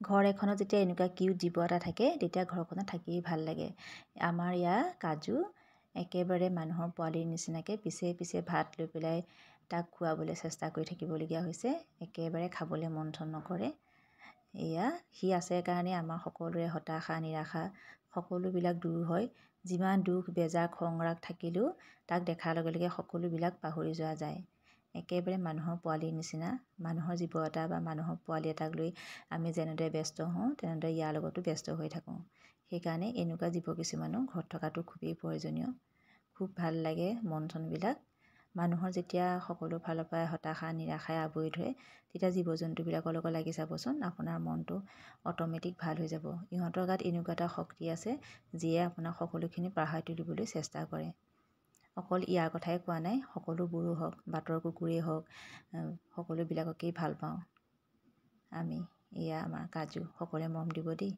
ঘৰ এখনত যেতিয়া এনেকুৱা কিউট জীৱ এটা থাকে তেতিয়া ঘৰখনত থাকি ভাল লাগে। আমাৰ ইয়াৰ কাজু একেবাৰে মানুহৰ পোৱালিৰ নিচিনাকৈ পিছে পিছে ভাত লৈ পেলাই তাক খুৱাবলৈ চেষ্টা কৰি থাকিবলগীয়া হৈছে। একেবাৰে খাবলৈ মন চন নকৰে। এয়া সি আছে কাৰণে আমাৰ সকলোৰে হতাশা নিৰাশা সকলোবিলাক দূৰ হয়। যিমান দুখ বেজাৰ খং ৰাগ থাকিলেও তাক দেখাৰ লগে লগে সকলোবিলাক পাহৰি যোৱা যায়। একেবাৰে মানুহৰ পোৱালিৰ নিচিনা। মানুহৰ জীৱ এটা বা মানুহৰ পোৱালি এটাক লৈ আমি যেনেদৰে ব্যস্ত হওঁ তেনেদৰে ইয়াৰ লগতো ব্যস্ত হৈ থাকোঁ। সেইকাৰণে এনেকুৱা জীৱ কিছুমানো ঘৰত থকাটো খুবেই প্ৰয়োজনীয়। খুব ভাল লাগে মন চনবিলাক। মানুহৰ যেতিয়া সকলো ফালৰ পৰা হতাশা নিৰাশাই আৱৰি ধৰে তেতিয়া জীৱ জন্তুবিলাকৰ লগত লাগি চাবচোন, আপোনাৰ মনটো অট'মেটিক ভাল হৈ যাব। ইহঁতৰ গাত এনেকুৱা এটা শক্তি আছে যিয়ে আপোনাক সকলোখিনি পাহৰাই তুলিবলৈ চেষ্টা কৰে। অকল ইয়াৰ কথাই কোৱা নাই, সকলোবোৰো হওক, বাটৰ কুকুৰেই হওক, সকলোবিলাককেই ভাল পাওঁ আমি। এয়া আমাৰ কাজু, সকলোৱে মৰম দিব দেই।